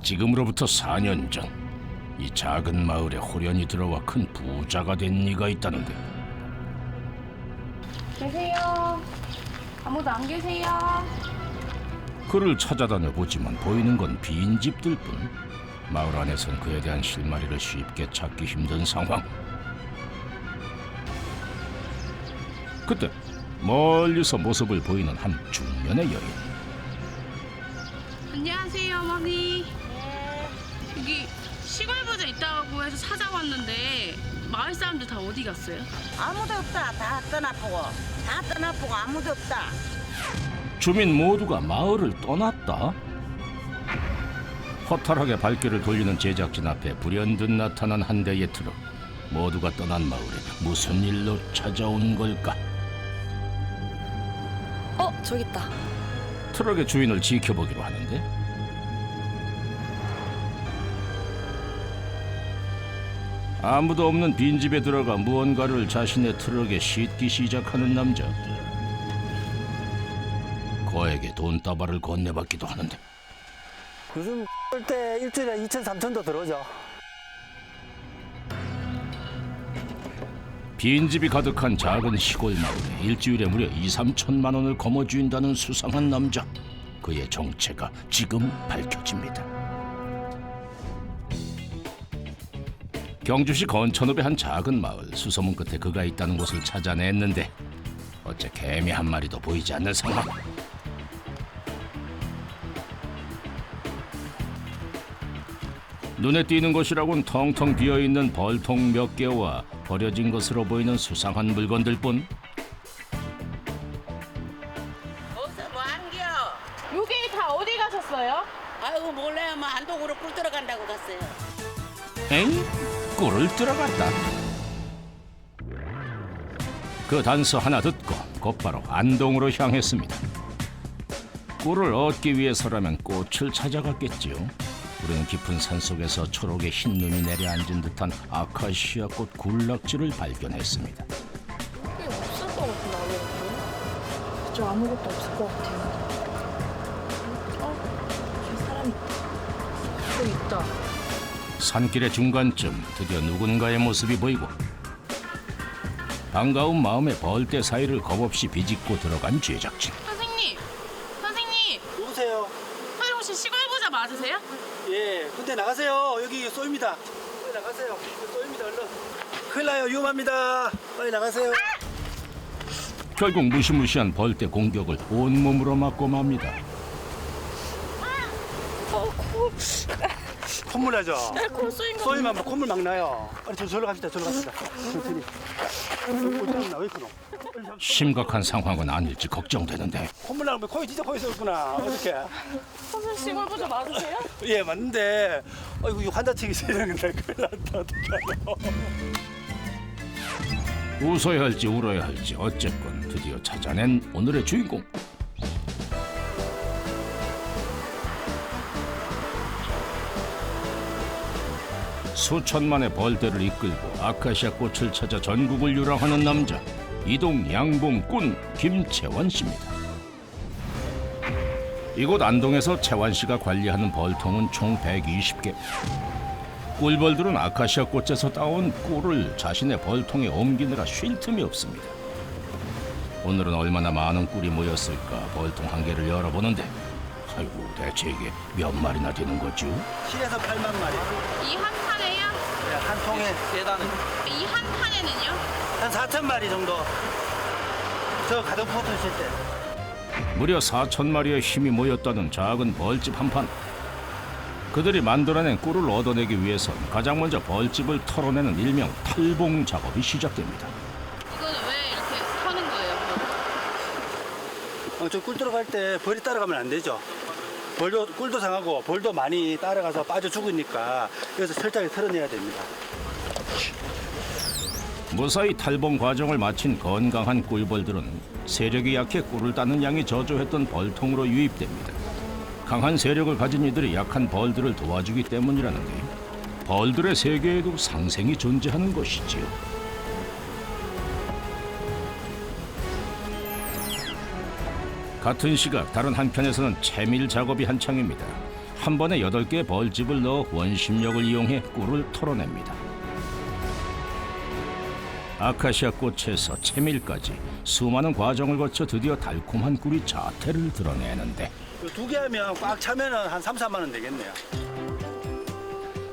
지금으로부터 4년 전 이 작은 마을에 호련히 들어와 큰 부자가 된 이가 있다는데 계세요? 아무도 안 계세요? 그를 찾아다녀 보지만 보이는 건 빈 집들 뿐. 마을 안에선 그에 대한 실마리를 쉽게 찾기 힘든 상황. 그때 멀리서 모습을 보이는 한 중년의 여인. 안녕하세요, 어머니. 여기 시골 부자 있다고 해서 찾아왔는데 마을 사람들 다 어디 갔어요? 아무도 없다. 다 떠나보고. 다 떠나보고 아무도 없다. 주민 모두가 마을을 떠났다. 허탈하게 발길을 돌리는 제작진 앞에 불현듯 나타난 한 대의 트럭. 모두가 떠난 마을에 무슨 일로 찾아온 걸까? 저기 있다. 트럭의 주인을 지켜보기로 하는데 아무도 없는 빈집에 들어가 무언가를 자신의 트럭에 싣기 시작하는 남자. 그에게 돈다발을 건네받기도 하는데 요즘 때 일주일에 2천, 3천도 들어오죠. 빈집이 가득한 작은 시골 마을에 일주일에 무려 2, 3천만 원을 거머쥐인다는 수상한 남자. 그의 정체가 지금 밝혀집니다. 경주시 건천읍의 한 작은 마을. 수소문 끝에 그가 있다는 곳을 찾아냈는데 어째 개미 한 마리도 보이지 않는 상황. 눈에 띄는 것이라곤 텅텅 비어있는 벌통 몇 개와 버려진 것으로 보이는 수상한 물건들뿐. 거기서 뭐 한겨? 여기 다 어디 가셨어요? 아이고 몰라요. 뭐 안동으로 꿀 들어간다고 갔어요. 엥? 꿀을 들어갔다. 그 단서 하나 듣고 곧바로 안동으로 향했습니다. 꿀을 얻기 위해서라면 꽃을 찾아갔겠지요. 우리는 깊은 산속에서 초록의 흰 눈이 내려앉은 듯한 아카시아 꽃 군락지를 발견했습니다. 여기 없을 것 같은데 아무것도. 진짜 아무것도 없을 것 같아요. 저기 사람 있다. 저기 있다. 산길의 중간쯤 드디어 누군가의 모습이 보이고 반가운 마음에 벌떼 사이를 겁없이 비집고 들어간 제작진. 선생님! 선생님! 누구세요? 선생님 혹시 시골 부자 맞으세요? 예, 근데 나가세요. 여기 쏘입니다. 빨리 나가세요. 쏘입니다. 얼른. 큰일 나요. 위험합니다. 빨리 나가세요. 결국 무시무시한 벌떼 공격을 온몸으로 맞고 맙니다. 콧물 나죠? 코 쏘인 거. 쏘이면 콧물 막 나요. 빨리 저로 갑시다. 저로 갑시다. 천천히. 콧물 나왜 그노? 심각한 상황은 아닐지 걱정되는데 콧물 나면 코에 진짜 코에 쏘였구나. 어떻게? 선생님 시골 부자 맞으세요? 예, 맞는데. 아이고 이 환자증이 있어야 되는데 큰일 났다. 어떡해요? 웃어야 할지 울어야 할지 어쨌건 드디어 찾아낸 오늘의 주인공. 수천만의 벌떼를 이끌고 아카시아 꽃을 찾아 전국을 유랑하는 남자. 이동 양봉꾼 김채원 씨입니다. 이곳 안동에서 채원 씨가 관리하는 벌통은 총 120개. 꿀벌들은 아카시아 꽃에서 따온 꿀을 자신의 벌통에 옮기느라 쉴 틈이 없습니다. 오늘은 얼마나 많은 꿀이 모였을까 벌통 한 개를 열어보는데 아이고 대체 이게 몇 마리나 되는 거죠? 7에서 8만 마리. 이 한 판에요? 네, 한 통에 계단은 이 한 판에는요? 한 4천 마리 정도. 저 가득 포트실 때. 무려 4천 마리의 힘이 모였다는 작은 벌집 한 판. 그들이 만들어낸 꿀을 얻어내기 위해선 가장 먼저 벌집을 털어내는 일명 탈봉 작업이 시작됩니다. 이거는 왜 이렇게 하는 거예요? 저 꿀 들어갈 때 벌이 따라가면 안 되죠. 벌도 꿀도 상하고 벌도 많이 따라가서 빠져 죽으니까 여기서 철저하게 털어내야 됩니다. 무사히 탈봉 과정을 마친 건강한 꿀벌들은 세력이 약해 꿀을 따는 양이 저조했던 벌통으로 유입됩니다. 강한 세력을 가진 이들이 약한 벌들을 도와주기 때문이라는데 벌들의 세계에도 상생이 존재하는 것이지요. 같은 시각 다른 한편에서는 채밀 작업이 한창입니다. 한 번에 8개의 벌집을 넣어 원심력을 이용해 꿀을 털어냅니다. 아카시아 꽃에서 채밀까지 수많은 과정을 거쳐 드디어 달콤한 꿀이 자태를 드러내는데 2개 하면 꽉 차면은 한 3, 4만 원 되겠네요.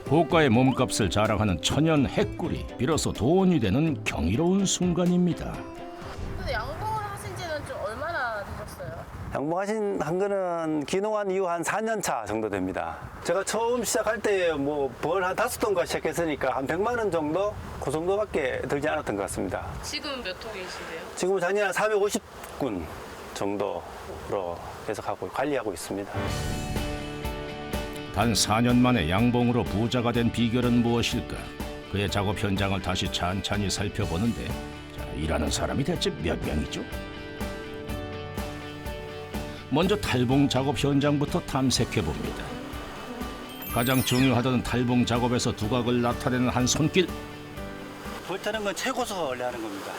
고가의 몸값을 자랑하는 천연 핵꿀이 비로소 돈이 되는 경이로운 순간입니다. 근데 양봉을 하신 지는 좀 얼마나 되셨어요? 양봉하신 한 거는 기농한 이후 한 4년 차 정도 됩니다. 제가 처음 시작할 때 뭐 벌 한 5통과 시작했으니까 한 100만 원 정도? 그 정도밖에 들지 않았던 것 같습니다. 지금 몇 통이신데요? 지금은 작년에 한 450군 정도로 계속 관리하고 있습니다. 단 4년 만에 양봉으로 부자가 된 비결은 무엇일까? 그의 작업 현장을 다시 찬찬히 살펴보는데 자, 일하는 사람이 대체 몇 명이죠? 먼저 탈봉 작업 현장부터 탐색해봅니다. 가장 중요하던 탈봉 작업에서 두각을 나타내는 한 손길. 벌 타는 건 최고수가 원래 하는 겁니다.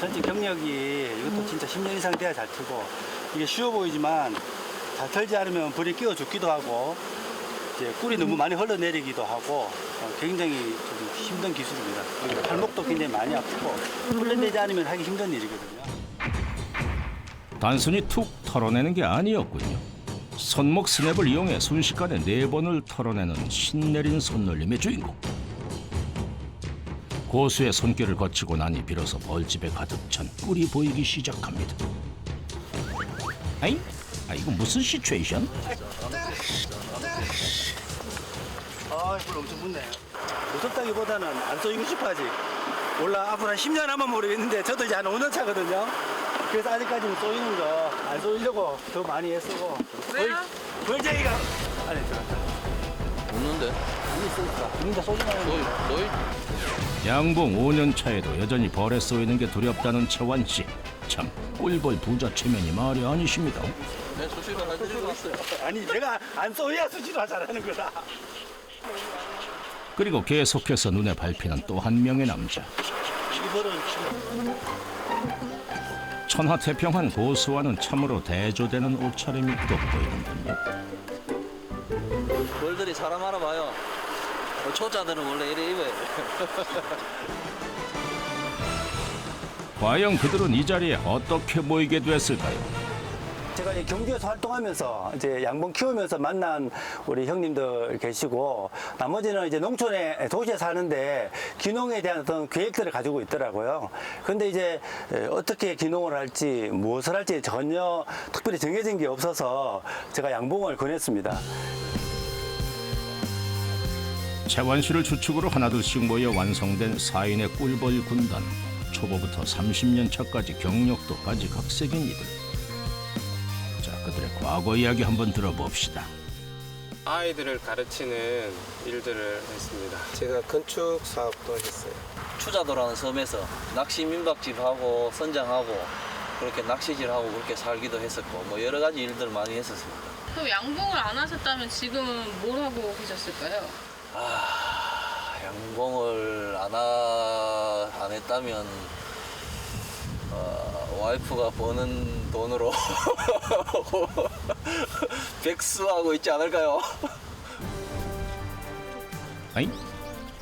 전체 경력이 이것도 진짜 10년 이상 돼야 잘 트고 이게 쉬워 보이지만 잘 털지 않으면 벌이 끼워 죽기도 하고 이제 꿀이 너무 많이 흘러내리기도 하고 굉장히 좀 힘든 기술입니다. 그리고 발목도 굉장히 많이 아프고 훈련되지 않으면 하기 힘든 일이거든요. 단순히 툭 털어내는 게 아니었군요. 손목 스냅을 이용해 순식간에 4번을 털어내는 신내린 손놀림의 주인공. 고수의 손길을 거치고 나니 비로소 벌집에 가득 찬 꿀이 보이기 시작합니다. 아이? 이거 무슨 시츄에이션? 벌 엄청 묻네. 무섭다기보다는 안 쏘이고 싶어 아직. 몰라 앞으로 한 10년 하면 모르겠는데 저도 이제 한 5년 차거든요. 그래서 아직까지는 쏘이는 거 안 쏘이려고 더 많이 애쓰고. 왜요? 벌쟁이가 안에 들어갔다. 없는데? 안에 있으니까 진짜 쏘지 말고. 너희 양봉 5년 차에도 여전히 벌에 쏘이는 게 두렵다는 채완 씨. 참 꿀벌 부자 체면이 말이 아니십니다. 내 수시로 해드리고 있어요. 아니 내가 안 쏘야 수지로 잘하는 거다. 그리고 계속해서 눈에 밟히는 또 한 명의 남자. 이 벌은 천하태평한 고수와는 참으로 대조되는 옷차림이 돋보이는군요. 벌들이 사람 알아봐요. 초짜들은 원래 이래 입어요. 과연 그들은 이 자리에 어떻게 모이게 됐을까요? 제가 이제 경주에서 활동하면서 이제 양봉 키우면서 만난 우리 형님들 계시고 나머지는 이제 농촌에 도시에 사는데 귀농에 대한 어떤 계획들을 가지고 있더라고요. 근데 이제 어떻게 귀농을 할지 무엇을 할지 전혀 특별히 정해진 게 없어서 제가 양봉을 권했습니다. 채완 씨를 주축으로 하나둘씩 모여 완성된 4인의 꿀벌 군단. 초보부터 30년 차까지 경력도 가지각색인 이들. 자, 그들의 과거 이야기 한번 들어봅시다. 아이들을 가르치는 일들을 했습니다. 제가 건축 사업도 했어요. 추자도라는 섬에서 낚시 민박집하고 선장하고 그렇게 낚시질하고 그렇게 살기도 했었고 뭐 여러 가지 일들 많이 했었습니다. 그럼 양봉을 안 하셨다면 지금은 뭘 하고 계셨을까요? 양봉을 안 했다면 와이프가 버는 돈으로 백수하고 있지 않을까요? 아니,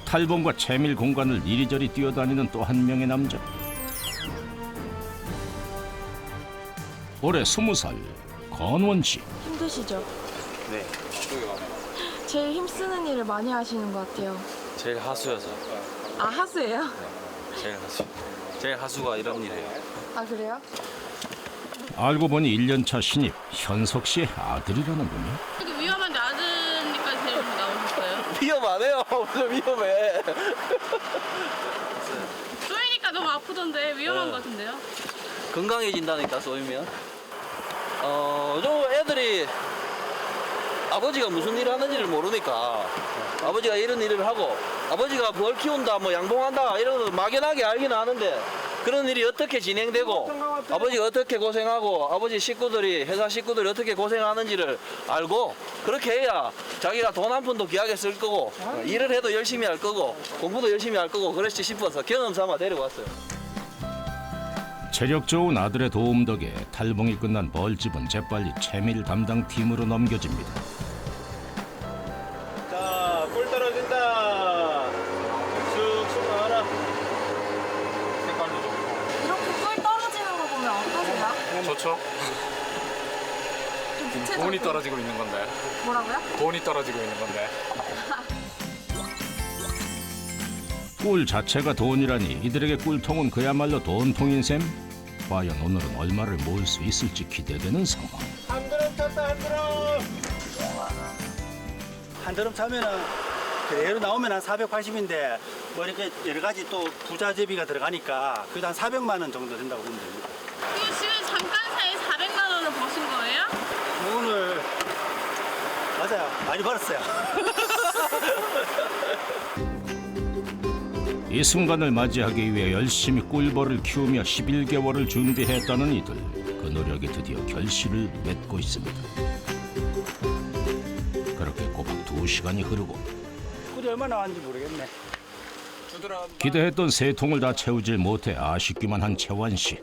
탈봉과 채밀 공간을 이리저리 뛰어다니는 또 한 명의 남자. 올해 20살 건원 씨. 힘드시죠? 네. 제일 힘쓰는 일을 많이 하시는 것 같아요. 제일 하수여서. 아, 하수예요? 제일 하수. 제일 하수가 이런 일이에요. 아, 그래요? 알고 보니 1년차 신입 현석 씨의 아들이라는군요. 이렇게 위험한데 아드니까 데리고 나오셨어요? 위험하네요. 무슨 위험해. 쏘이니까 너무 아프던데 위험한 것 같은데요? 건강해진다니까 쏘이면. 좀 애들이 아버지가 무슨 일을 하는지를 모르니까 아버지가 이런 일을 하고 아버지가 벌 키운다 뭐 양봉한다 이런 거 막연하게 알기는 아는데 그런 일이 어떻게 진행되고 아버지가 어떻게 고생하고 아버지 식구들이 회사 식구들이 어떻게 고생하는지를 알고 그렇게 해야 자기가 돈 한 푼도 귀하게 쓸 거고 일을 해도 열심히 할 거고 공부도 열심히 할 거고 그렇지 싶어서 경험 삼아 데려왔어요. 체력 좋은 아들의 도움 덕에 탈봉이 끝난 벌집은 재빨리 채밀 담당 팀으로 넘겨집니다. 좋죠. 좀 구체적으로. 돈이 떨어지고 있는 건데. 뭐라고요? 돈이 떨어지고 있는 건데. 꿀 자체가 돈이라니 이들에게 꿀통은 그야말로 돈통인 셈. 과연 오늘은 얼마를 모을 수 있을지 기대되는 상황. 한 드럼 차면은 그대로 나오면 한 480인데 뭐 이렇게 여러 가지 또 부자재비가 들어가니까 그래도 한 400만 원 정도 된다고 보면 됩니다. 이거 지금 잠깐 사이에 400만 원을 버신 거예요? 오늘 맞아요. 많이 벌었어요. 이 순간을 맞이하기 위해 열심히 꿀벌을 키우며 11개월을 준비했다는 이들. 그 노력이 드디어 결실을 맺고 있습니다. 그렇게 꼬박 2시간이 흐르고 꿀이 얼마 나왔는지 모르겠네. 기대했던 3통을 다 채우질 못해 아쉽기만 한 채완 씨.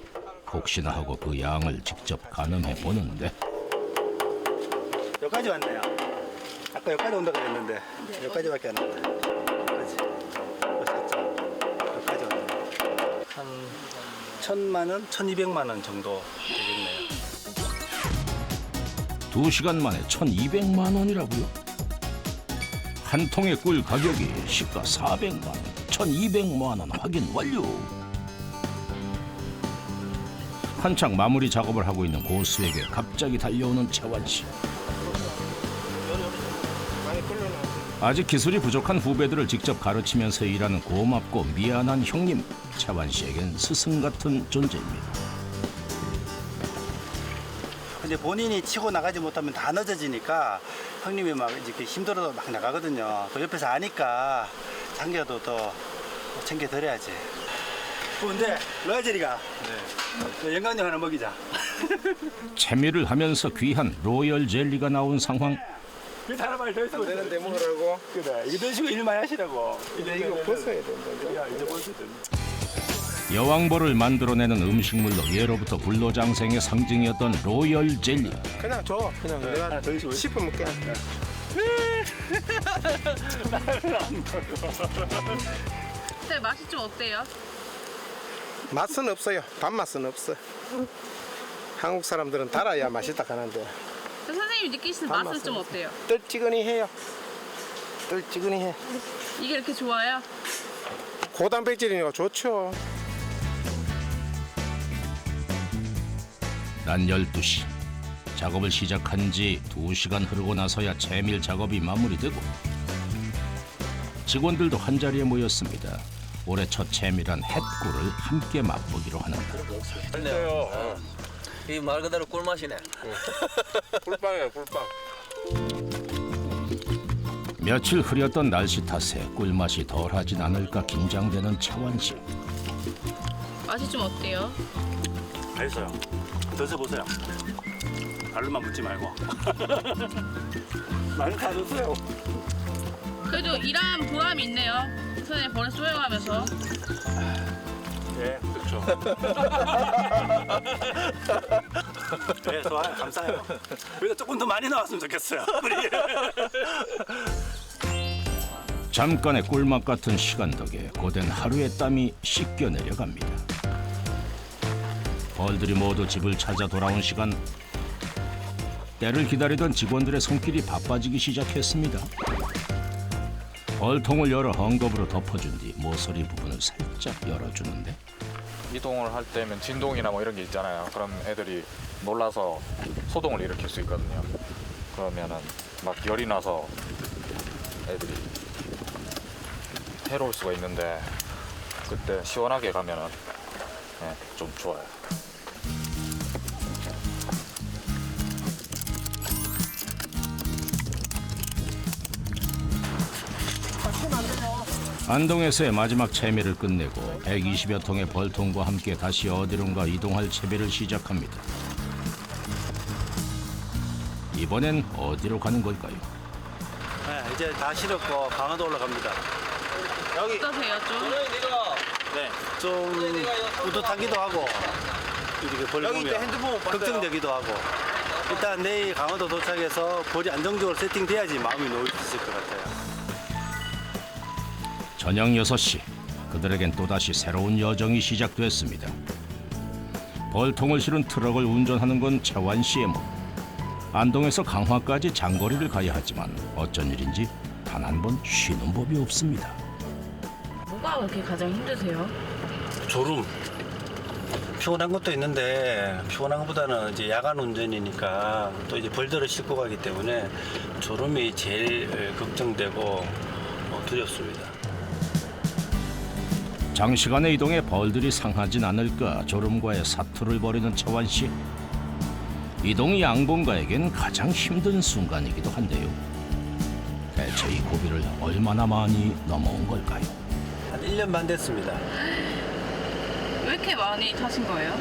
혹시나 하고 그 양을 직접 가늠해 보는데 여기까지 왔네요. 아까 여기까지 온다고 그랬는데 여기까지밖에 안 왔다. 여기까지. 여기까지 왔네요. 한 1,000만 원, 1,200만 원 정도 되겠네요. 2시간 만에 1,200만 원이라고요? 한 통의 꿀 가격이 시가 400만 원, 1,200만 원 확인 완료. 한창 마무리 작업을 하고 있는 고수에게 갑자기 달려오는 채완 씨. 아직 기술이 부족한 후배들을 직접 가르치면서 일하는 고맙고 미안한 형님. 채완 씨에겐 스승 같은 존재입니다. 근데 본인이 치고 나가지 못하면 다 늦어지니까 형님이 막 이렇게 힘들어도 막 나가거든요. 그 옆에서 아니까 장기라도 더 챙겨드려야지. 근데 로얄젤리가 영광력 하나 먹이자. 채미를 하면서 귀한 로열 젤리가 나온 상황. 그 하나 말더 있으면 되는데 먹으라고. 그래 이거 드시고 일 많이 하시라고. 근데 이거 벗어야 된다. 야 이제 벌써 여왕벌을 만들어내는 음식물로 예로부터 불로장생의 상징이었던 로열 젤리. 그냥 줘. 그냥 내가 하나 더 드시고. 씹어 먹게. 근데 맛이 좀 어때요? 맛은 없어요. 단맛은 없어. 한국 사람들은 달아야 맛있다 하는데 선생님이 느끼시는 맛은 좀 어때요? 떨찌그니해요. 떨찌그니해. 이게 이렇게 좋아요? 고단백질이니까 좋죠. 난 12시. 작업을 시작한 지 2시간 흐르고 나서야 채밀 작업이 마무리되고 직원들도 한자리에 모였습니다. 올해 첫 채밀한 햇꿀을 함께 맛보기로 하는다. 그래요. 이 말 그대로 꿀맛이네. 꿀빵이에요, 꿀빵. 며칠 흐렸던 날씨 탓에 꿀맛이 덜하진 않을까 긴장되는 채완 씨. 맛이 좀 어때요? 맛있어요. 드셔보세요. 발로만 묻지 말고. 많이 다 드세요. 그래도 일한 보람이 있네요. 선생님 벌을 소용하면서. 예, 그렇죠. 네, 좋아요. 감사해요. 그래도 조금 더 많이 나왔으면 좋겠어요. 우리. 잠깐의 꿀맛 같은 시간 덕에 고된 하루의 땀이 씻겨 내려갑니다. 벌들이 모두 집을 찾아 돌아온 시간. 때를 기다리던 직원들의 손길이 바빠지기 시작했습니다. 벌통을 열어 헝겊으로 덮어준 뒤 모서리 부분을 살짝 열어주는데 이동을 할 때면 진동이나 뭐 이런 게 있잖아요. 그럼 애들이 놀라서 소동을 일으킬 수 있거든요. 그러면은 막 열이 나서 애들이 해로울 수가 있는데 그때 시원하게 가면은 좀 좋아요. 안동에서의 마지막 채미를 끝내고 120여 통의 벌통과 함께 다시 어디론가 이동할 채비를 시작합니다. 이번엔 어디로 가는 걸까요? 네, 이제 다 실었고 강화도 올라갑니다. 여기 어떠세요 좀? 네, 좀 뿌듯하기도 하고 이렇게 벌 보면 걱정되기도 하고 일단 내일 강화도 도착해서 벌이 안정적으로 세팅돼야지 마음이 놓일 수 있을 것 같아요. 저녁 6시 그들에겐 또다시 새로운 여정이 시작됐습니다. 벌통을 실은 트럭을 운전하는 건 채완 씨의 목. 안동에서 강화까지 장거리를 가야 하지만 어쩐 일인지 단 한 번 쉬는 법이 없습니다. 뭐가 그렇게 가장 힘드세요? 졸음. 피곤한 것도 있는데 피곤한 것보다는 이제 야간 운전이니까 또 이제 벌들을 싣고 가기 때문에 졸음이 제일 걱정되고 두렵습니다. 장시간의 이동에 벌들이 상하진 않을까 졸음과의 사투를 벌이는 채완 씨. 이동 양봉가에겐 가장 힘든 순간이기도 한데요. 대체 이 고비를 얼마나 많이 넘어온 걸까요? 한 1년 반 됐습니다. 왜 이렇게 많이 타신 거예요?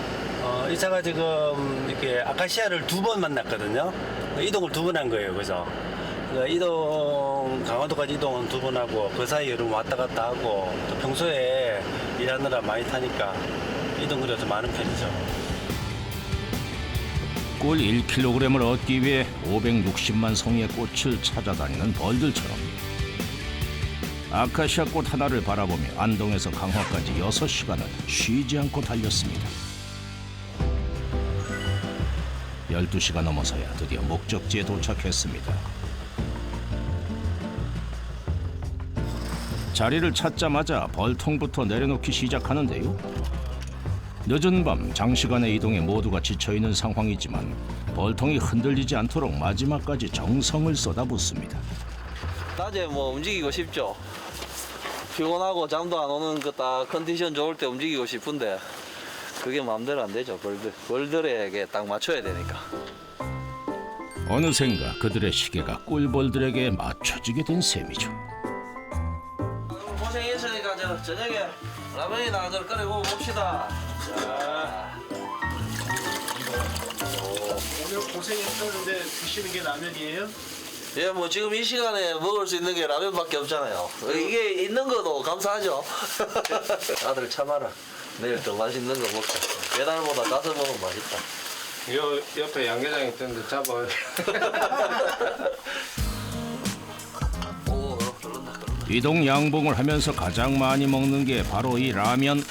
이 차가 지금 이렇게 아카시아를 2번 만났거든요. 이동을 2번 한 거예요. 그죠? 이동, 강화도까지 이동은 2번 하고 그 사이에 여름 왔다 갔다 하고 또 평소에 일하느라 많이 타니까 이동거리가 좀 많은 편이죠. 꿀 1kg을 얻기 위해 560만 송이의 꽃을 찾아다니는 벌들처럼 아카시아 꽃 하나를 바라보며 안동에서 강화까지 6시간을 쉬지 않고 달렸습니다. 12시가 넘어서야 드디어 목적지에 도착했습니다. 자리를 찾자마자 벌통부터 내려놓기 시작하는데요. 늦은 밤 장시간의 이동에 모두가 지쳐있는 상황이지만 벌통이 흔들리지 않도록 마지막까지 정성을 쏟아붓습니다. 낮에 뭐 움직이고 싶죠. 피곤하고 잠도 안 오는 그 딱 컨디션 좋을 때 움직이고 싶은데 그게 마음대로 안 되죠. 벌들에게 딱 맞춰야 되니까. 어느샌가 그들의 시계가 꿀벌들에게 맞춰지게 된 셈이죠. 고생했으니까 저녁에 라면이나 한잔 끓여 먹읍시다. 자. 오늘 고생했었는데 드시는 게 라면이에요? 예, 뭐 지금 이 시간에 먹을 수 있는 게 라면밖에 없잖아요. 이게 있는 것도 감사하죠. 아들 참아라. 내일 더 맛있는 거 먹자. 배달보다 가서 먹으면 맛있다. 요 옆에 양계장 있던데 잡아요. 오, 그런다. 이동 양봉을 하면서 가장 많이 먹는 게 바로 이 라면.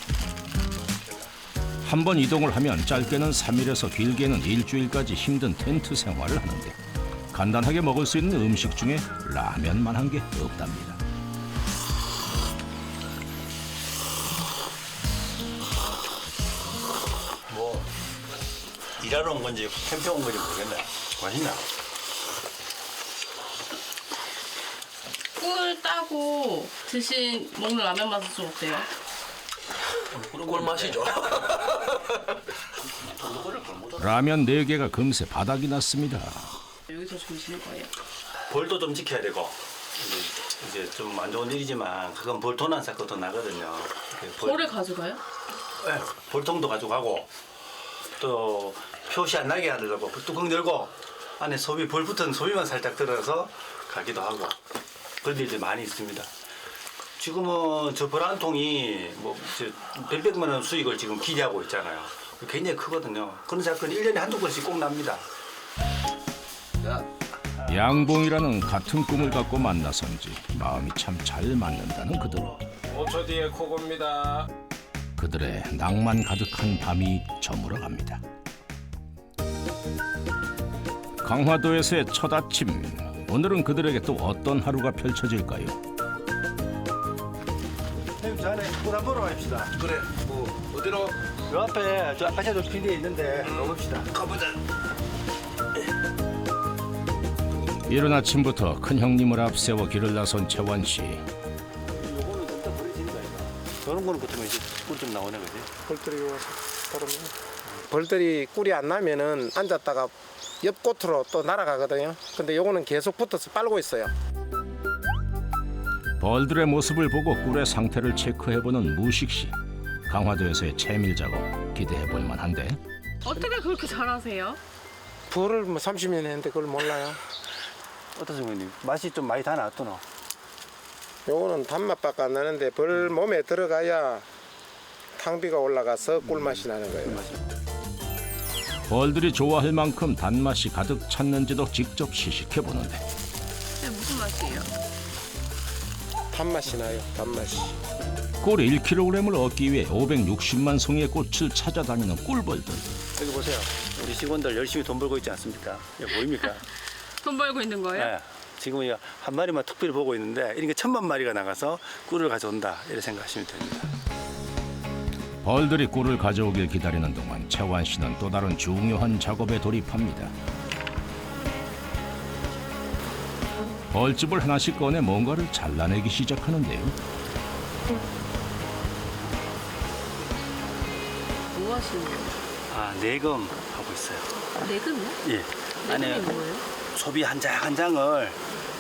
한 번 이동을 하면 짧게는 3일에서 길게는 일주일까지 힘든 텐트 생활을 하는데 간단하게 먹을 수 있는 음식 중에 라면만 한 게 없답니다. 뭐 일하러 온 건지 캠핑 온 건지 모르겠네. 맛있나? 꿀 따고 먹는 라면 맛은 좀 어때요? 꿀맛이죠. 라면 4개가 금세 바닥이 났습니다. 여기서 주무시는 거예요? 벌도 좀 지켜야 되고 이제 좀 안 좋은 일이지만 그건 벌 돈 안 쌓고 돈 나거든요. 벌을 가져가요? 네, 벌통도 가져가고 또 표시 안 나게 하려고 뚜껑 열고 안에 소비 벌 붙은 소비만 살짝 들어서 가기도 하고 그런 일들이 많이 있습니다. 지금은 저 벌 한 통이 뭐 몇백만 원 수익을 지금 기대하고 있잖아요. 굉장히 크거든요. 그런 사건이 1년에 한두 번씩 꼭 납니다. 양봉이라는 같은 꿈을 갖고 만나선지 마음이 참 잘 맞는다는 그들. 5초 뒤에 코고입니다. 그들의 낭만 가득한 밤이 저물어 갑니다. 강화도에서의 첫 아침. 오늘은 그들에게 또 어떤 하루가 펼쳐질까요? 선생님 저 안에 꽃한 보러 갑시다. 그래. 뭐 어디로? 요 앞에 저 아카시아도 필드에 있는데 가봅시다. 가보자. 이른 아침부터 큰 형님을 앞세워 길을 나선 채완 씨. 요거는 좀 더 버리시는 거예요. 저런 거는 그때면 이제 꿀 좀 나오네 그지? 벌들이 와서 바르면 벌들이 꿀이 안 나면은 앉았다가 옆 꽃으로 또 날아가거든요. 근데 요거는 계속 붙어서 빨고 있어요. 벌들의 모습을 보고 꿀의 상태를 체크해보는 무식 씨. 강화도에서의 채밀 작업 기대해볼 만한데. 어떻게 그렇게 잘하세요? 벌을 뭐 30년 했는데 그걸 몰라요. 어떤 선생님 맛이 좀 많이 다 나왔더노. 요거는 단맛밖에 안 나는데 벌 몸에 들어가야 탕비가 올라가서 꿀맛이 나는 거예요. 벌들이 좋아할 만큼 단맛이 가득 찼는지도 직접 시식해보는데 무슨 맛이에요? 단맛이 나요. 단맛이. 꿀 1kg을 얻기 위해 560만 송이의 꽃을 찾아다니는 꿀벌들. 여기 보세요. 우리 직원들 열심히 돈 벌고 있지 않습니까? 이거 보입니까? 돈 벌고 있는 거예요? 네. 지금 이거 한 마리만 특별히 보고 있는데 이렇게 1000만 마리가 나가서 꿀을 가져온다 이렇게 생각하시면 됩니다. 벌들이 꿀을 가져오길 기다리는 동안 채완 씨는 또 다른 중요한 작업에 돌입합니다. 벌집을 하나씩 꺼내 뭔가를 잘라내기 시작하는데요. 뭐 하시는 거예요? 아, 내금 하고 있어요. 내금이요? 예. 안에 뭐예요? 소비 한 장 한 장을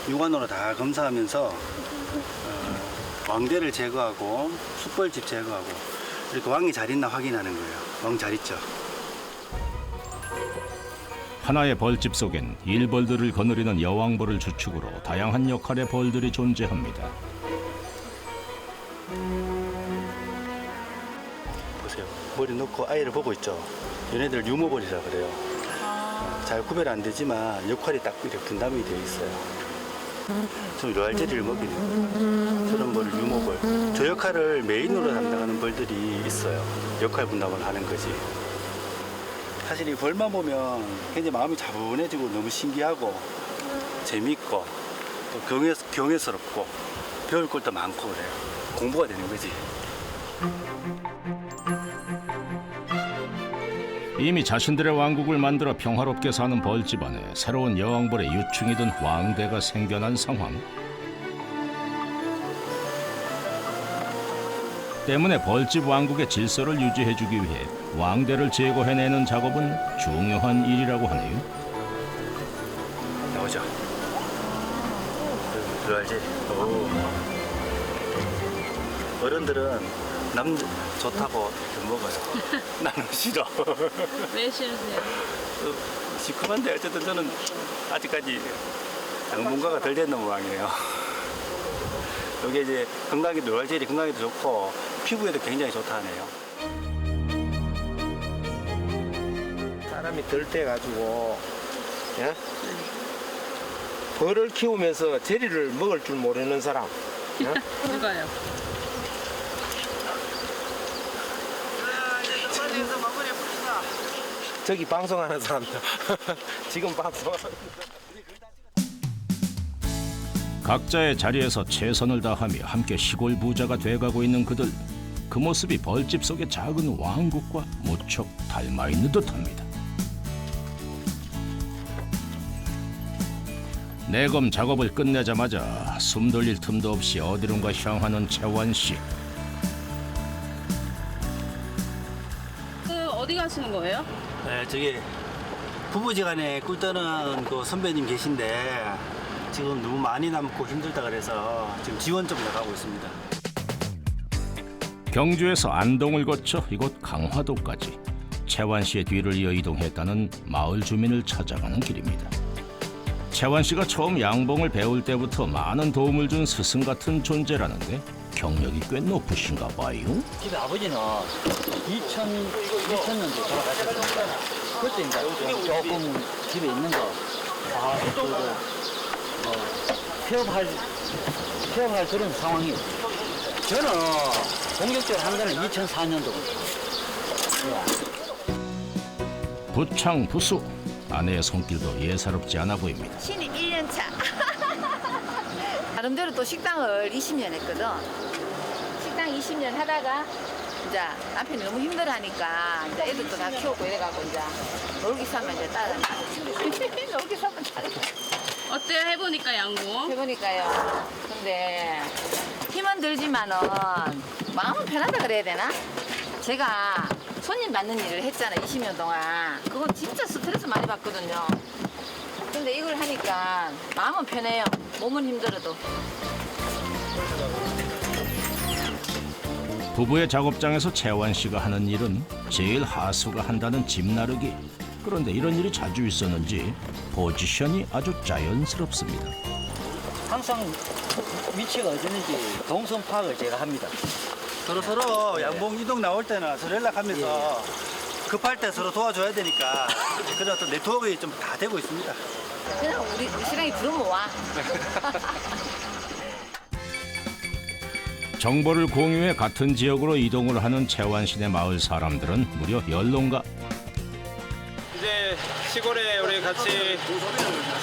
육안으로 다 검사하면서 왕대를 제거하고 숯벌집 제거하고 이렇게 왕이 잘 있나 확인하는 거예요. 왕 잘 있죠. 하나의 벌집 속엔 일벌들을 거느리는 여왕벌을 주축으로 다양한 역할의 벌들이 존재합니다. 보세요. 머리 놓고 아이를 보고 있죠. 얘네들 유모벌이라 그래요. 잘 구별 안 되지만 역할이 딱 이렇게 분담이 되어 있어요. 좀 로알제리를 먹이는 저런 벌을 유모벌. 저 역할을 메인으로 담당하는 벌들이 있어요. 역할 분담을 하는 거지. 사실 이 벌만 보면 굉장히 마음이 차분해지고 너무 신기하고 재밌고 또 경외스럽고 배울 것도 많고 그래요. 공부가 되는 거지. 이미 자신들의 왕국을 만들어 평화롭게 사는 벌집 안에 새로운 여왕벌의 유충이 든 왕대가 생겨난 상황. 때문에 벌집 왕국의 질서를 유지해주기 위해 왕대를 제거해내는 작업은 중요한 일이라고 하네요. 나오죠. 로알제리. 어른들은 남 좋다고 먹어요. 나는 싫어. 왜 싫으세요? 시큼한데 어쨌든 저는 아직까지 당분가가 덜 된 모양이에요. 여기 이제 건강에도 로알젤이 건강에도 좋고 피부에도 굉장히 좋다 하네요. 사람이 덜 돼가지고 예? 벌을 키우면서 제리를 먹을 줄 모르는 사람. 예? 누가요? 저기 방송하는 사람들. 지금 방송하는 각자의 자리에서 최선을 다하며 함께 시골 부자가 돼가고 있는 그들. 그 모습이 벌집 속의 작은 왕국과 무척 닮아 있는 듯합니다. 내검 작업을 끝내자마자 숨 돌릴 틈도 없이 어디론가 향하는 채완 씨. 어디 가시는 거예요? 네, 저기 부부지간에 꿀 떠는 그 선배님 계신데 지금 너무 많이 남고 힘들다 그래서 지금 지원 좀 나가고 있습니다. 경주에서 안동을 거쳐 이곳 강화도까지 채완 씨의 뒤를 이어 이동했다는 마을 주민을 찾아가는 길입니다. 채완 씨가 처음 양봉을 배울 때부터 많은 도움을 준 스승 같은 존재라는데 경력이 꽤 높으신가 봐요. 집에 아버지는 2000년도에 돌아가셨습니다. 그때 이제 조금 집에 있는 거 폐업할 그런 상황이에요. 저는 본격적으로 한 거는 2004년도. 부창부수. 아내의 손길도 예사롭지 않아 보입니다. 신입 1년 차. 나름대로 또 식당을 20년 했거든. 식당 20년 하다가 이제 남편이 너무 힘들어하니까 이제 애들도 다 키우고 이래가고 이제 놀기 삼면 이제 따라다니고. 놀기 삼면 따라다니고. 어때요? 해보니까 양봉? 해보니까요. 근데 힘은 들지만은 마음은 편하다 그래야 되나? 제가 손님 받는 일을 했잖아 20년 동안. 그건 진짜 스트레스 많이 받거든요. 근데 이걸 하니까 마음은 편해요. 몸은 힘들어도. 부부의 작업장에서 채완 씨가 하는 일은 제일 하수가 한다는 집 나르기. 그런데 이런 일이 자주 있었는지 포지션이 아주 자연스럽습니다. 항상 위치가 어디는지 동선 파악을 제가 합니다. 서로 양봉 이동 나올 때는 서로 연락하면서 급할 때 서로 도와줘야 되니까 그런 어떤 네트워크가 좀 다 되고 있습니다. 그냥 우리 신랑이 부르면 와. 정보를 공유해 같은 지역으로 이동을 하는 채완시내 마을 사람들은 무려 연lon가. 이제 시골에 우리 같이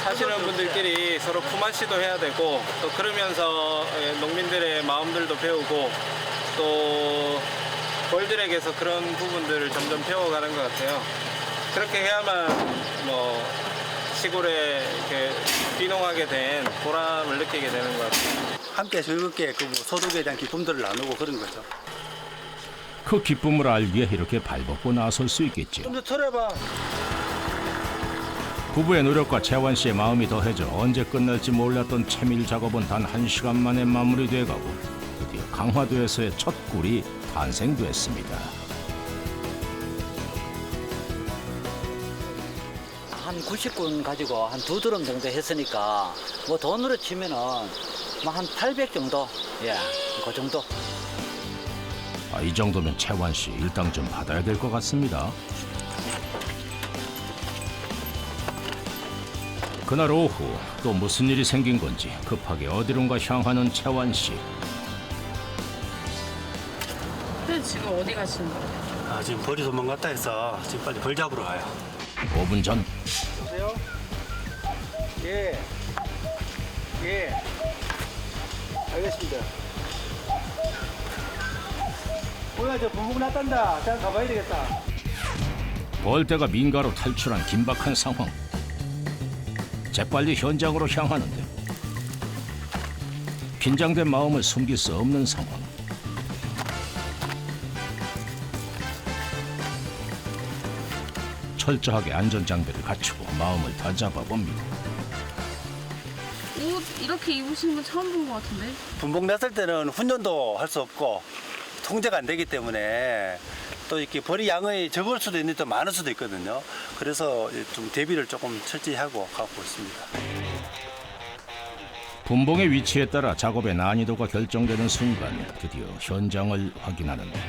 사시는 분들끼리 서로 품앗이도 해야 되고 또 그러면서 농민들의 마음들도 배우고 또 벌들에게서 그런 부분들을 점점 배워가는 것 같아요. 그렇게 해야만 뭐 시골에 이렇게 귀농하게 된 보람을 느끼게 되는 것 같아요. 함께 즐겁게 그 소득에 대한 기쁨들을 나누고 그런 거죠. 그 기쁨을 알기에 이렇게 발벗고 나설 수 있겠지요. 좀 더 털어봐. 부부의 노력과 채완 씨의 마음이 더해져 언제 끝날지 몰랐던 채밀 작업은 단 1시간 만에 마무리돼가고 드디어 강화도에서의 첫 꿀이 탄생됐습니다. 한 90군 가지고 한 2드럼 정도 했으니까 뭐 돈으로 치면은 뭐 한 800 정도, 예, 그 정도. 이 정도면 채완 씨 일당 좀 받아야 될 것 같습니다. 그날 오후 또 무슨 일이 생긴 건지 급하게 어디론가 향하는 채완 씨. 근데 지금 어디 가시는 거예요? 아, 지금 벌이 도망갔다 해서 지금 빨리 벌 잡으러 가요. 5분 전 여보세요? 예. 예. 알겠습니다. 뭐야, 저 분봉 났단다. 잠깐 가봐야 되겠다. 벌떼가 민가로 탈출한 긴박한 상황. 재빨리 현장으로 향하는데 긴장된 마음을 숨길 수 없는 상황. 철저하게 안전장비를 갖추고 마음을 다잡아 봅니다. 옷 이렇게 입으시는 건 처음 본 것 같은데? 분봉 났을 때는 훈련도 할 수 없고 통제가 안 되기 때문에 또 이렇게 벌이 양이 적을 수도 있는데 또 많을 수도 있거든요. 그래서 좀 대비를 조금 철저히 하고 가고 있습니다. 분봉의 위치에 따라 작업의 난이도가 결정되는 순간 드디어 현장을 확인하는데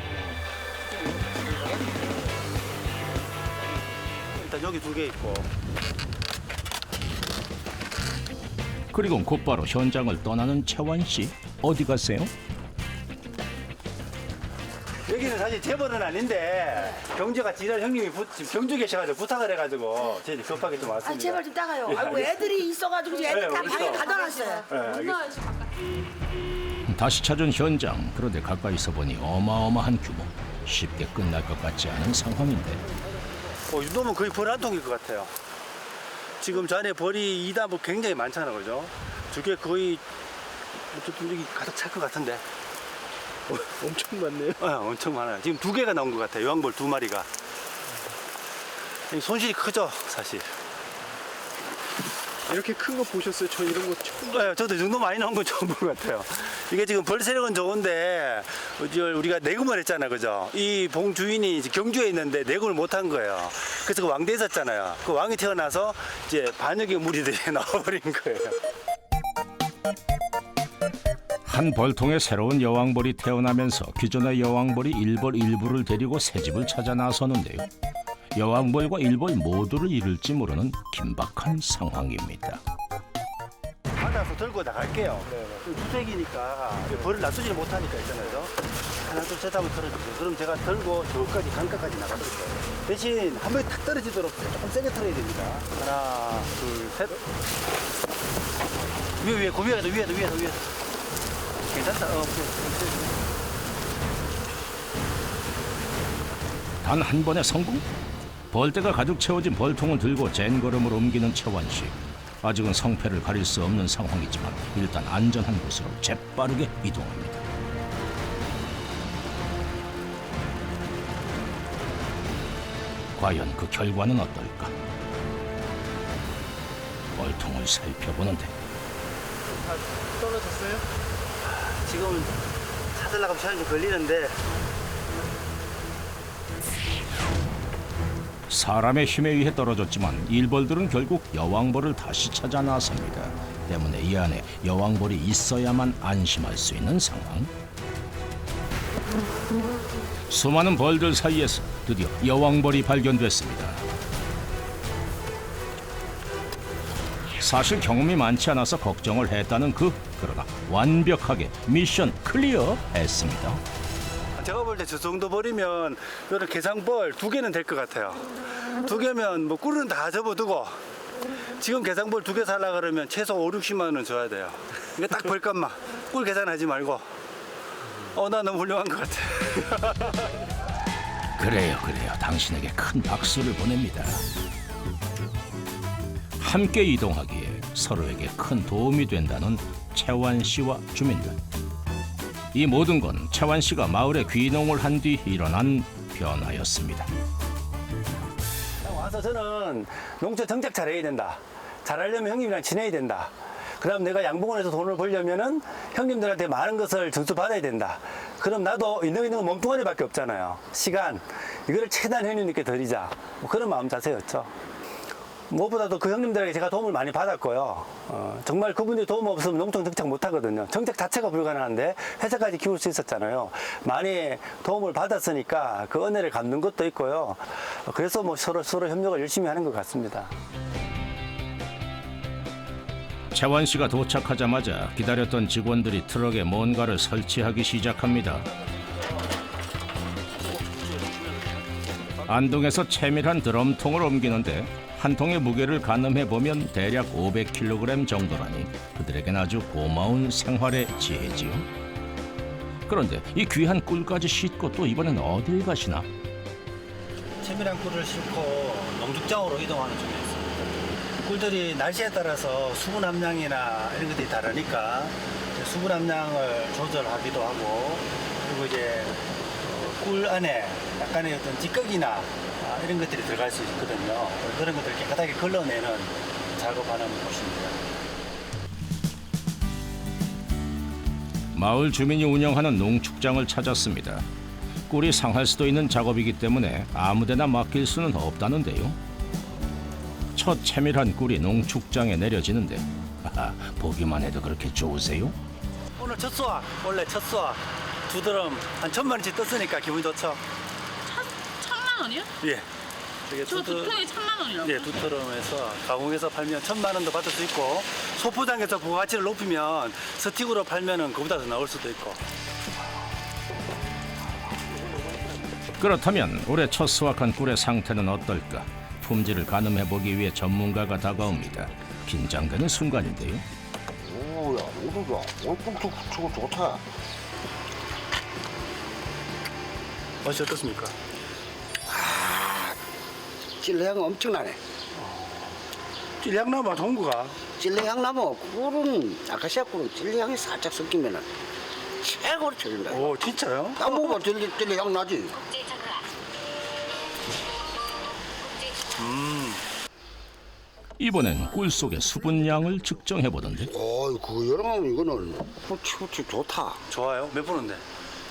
일단 여기 2개 있고 그리고 곧바로 현장을 떠나는 채완 씨. 어디 가세요? 여기는 사실 제 벌은 아닌데 경주가 지랄 형님이 지금 경주 계셔가지고 부탁을 해가지고 저희 급하게 좀 왔습니다. 아, 제발 좀 따가요. 예, 아이고, 알겠습니다. 애들이 있어가지고 애들 다 네, 방에 어딨어? 가둬놨어요. 네, 알겠습니다. 다시 찾은 현장. 그런데 가까이서 보니 어마어마한 규모. 쉽게 끝날 것 같지 않은 상황인데 이 정도면 거의 벌 한 통일 것 같아요. 지금 저 안에 벌이 2단부 굉장히 많잖아, 그죠? 저게 거의 좀 여기 가득 찰 것 같은데. 엄청 많네요. 엄청 많아요. 지금 2개가 나온 것 같아요. 여왕벌 2마리가. 손실이 크죠, 사실. 이렇게 큰 거 보셨어요? 저 이런 거 처음 네, 저도 이 정도 많이 나온 건 처음 본 것 같아요. 이게 지금 벌 세력은 좋은데 우리가 내금을 했잖아요, 그죠? 이 봉 주인이 이제 경주에 있는데 내금을 못 한 거예요. 그래서 그 왕대 있었잖아요. 그 왕이 태어나서 이제 반역의 무리들이 나와버린 거예요. 한 벌통에 새로운 여왕벌이 태어나면서 기존의 여왕벌이 일벌 일부를 데리고 새집을 찾아 나서는데요. 여왕벌과 일벌 모두를 잃을지 모르는 긴박한 상황입니다. 받아서 들고 나갈게요. 주택이니까 벌을 놔두지를 못하니까 있잖아요. 하나 둘 셋 하면 떨어지죠. 그럼 제가 들고 저까지 강가까지 나가드릴 거예요. 대신 한 번에 탁 떨어지도록 조금 세게 털어야 됩니다. 하나 둘 셋. 위에 고비에도 위에도 괜찮다. 단 한 번의 성공? 벌떼가 가득 채워진 벌통을 들고 젠걸음을 옮기는 채완 씨. 아직은 성패를 가릴 수 없는 상황이지만 일단 안전한 곳으로 재빠르게 이동합니다. 과연 그 결과는 어떨까? 벌통을 살펴보는데 다 떨어졌어요? 지금은 찾으려고 시간이 좀 걸리는데 사람의 힘에 의해 떨어졌지만 일벌들은 결국 여왕벌을 다시 찾아 나섭니다. 때문에 이 안에 여왕벌이 있어야만 안심할 수 있는 상황. 수많은 벌들 사이에서 드디어 여왕벌이 발견됐습니다. 사실 경험이 많지 않아서 걱정을 했다는 그러나 완벽하게 미션 클리어했습니다. 제가 볼 때 저 정도 버리면 이런 게장벌 2개는 될 것 같아요. 2개면 뭐 꿀은 다 접어두고 지금 게장벌 2개 살라 그러면 최소 5, 60만 원 줘야 돼요. 이거 딱 벌값만 꿀 계산하지 말고. 나 너무 훌륭한 것 같아. 그래요. 당신에게 큰 박수를 보냅니다. 함께 이동하기에 서로에게 큰 도움이 된다는 채완 씨와 주민들. 이 모든 건 채완 씨가 마을에 귀농을 한 뒤 일어난 변화였습니다. 와서 저는 농촌 정착 잘해야 된다. 잘하려면 형님이랑 지내야 된다. 그다음 내가 양봉원에서 돈을 벌려면은 형님들한테 많은 것을 전수받아야 된다. 그럼 나도 있는 건 몸뚱아리밖에 없잖아요. 시간 이거를 최대한 형님께 드리자. 뭐 그런 마음 자세였죠. 무엇보다도 그 형님들에게 제가 도움을 많이 받았고요. 정말 그분이 도움 없으면 농촌 정착 못 하거든요. 정착 자체가 불가능한데 회사까지 키울 수 있었잖아요. 많이 도움을 받았으니까 그 은혜를 갚는 것도 있고요. 그래서 뭐 서로 협력을 열심히 하는 것 같습니다. 채완 씨가 도착하자마자 기다렸던 직원들이 트럭에 뭔가를 설치하기 시작합니다. 안동에서 채밀한 드럼통을 옮기는데 한 통의 무게를 가늠해보면 대략 500kg 정도라니 그들에겐 아주 고마운 생활의 지혜지요. 그런데 이 귀한 꿀까지 싣고 또 이번엔 어딜 가시나? 채밀한 꿀을 싣고 농축장으로 이동하는 중이었습니다. 꿀들이 날씨에 따라서 수분 함량이나 이런 것들이 다르니까 수분 함량을 조절하기도 하고, 그리고 이제 꿀 안에 약간의 어떤 찌꺼기나 이런 것들이 들어갈 수 있거든요. 그런 것들을 깨끗하게 걸러내는 작업하는 곳입니다. 마을 주민이 운영하는 농축장을 찾았습니다. 꿀이 상할 수도 있는 작업이기 때문에 아무데나 맡길 수는 없다는데요. 첫 채밀한 꿀이 농축장에 내려지는데 보기만 해도 그렇게 좋으세요? 오늘 첫 수확, 원래 첫 수확 2드럼 한 1,000만원씩 떴으니까 기분이 좋죠. 1,000만 원이요? 예. 이게 저 2통에 1,000만 원이라고? 예, 2트럼에서 가공해서 팔면 1,000만 원도 받을 수 있고, 소포장에서 부가가치를 높이면 스틱으로 팔면은 그보다 더 나올 수도 있고. 그렇다면 올해 첫 수확한 꿀의 상태는 어떨까? 품질을 가늠해보기 위해 전문가가 다가옵니다. 긴장되는 순간인데요. 오야, 오늘 좋아. 오늘 꿀 좋다. 맛이 어떻습니까? 찔레향 엄청나네. 찔향나무 좋은 거가? 찔레향 나무 꿀은 아카시아 꿀은 찔레향이 살짝 섞이면은 최고로 쳐준다. 오, 진짜요? 따먹으면 찔레향 나지. 이번엔 꿀 속의 수분량을 측정해보던데 그거 여러분 이거는 후치 좋다. 좋아요? 몇 프로인데?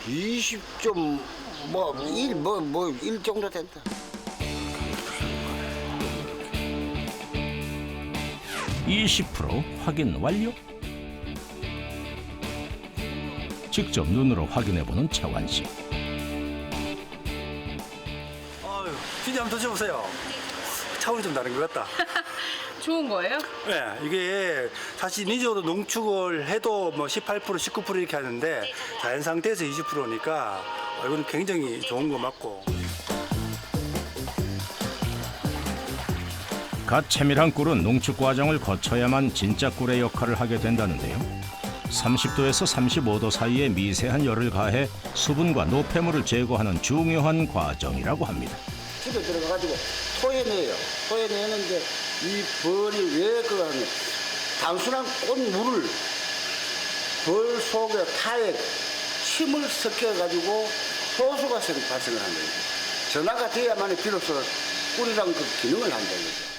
20점 일 정도 된다. 20% 확인 완료. 직접 눈으로 확인해보는 채완 씨. 아유, 진짜 한번 드셔보세요. 차원이 좀 다른 것 같다. 좋은 거예요? 네, 이게 사실 니저도 농축을 해도 뭐 18%, 19% 이렇게 하는데 자연 상태에서 20%니까 이건 굉장히 좋은 거 맞고. 갓 채밀한 꿀은 농축 과정을 거쳐야만 진짜 꿀의 역할을 하게 된다는데요. 30도에서 35도 사이의 미세한 열을 가해 수분과 노폐물을 제거하는 중요한 과정이라고 합니다. 집에 들어가가지고 토해내요. 토해내는데 이 벌이 왜 그러냐? 단순한 꽃물을 벌 속에 타에 침을 섞여가지고 소수가 발생을 한다는 거죠. 전화가 돼야만 비로소 꿀이란 그 기능을 한다는 거죠.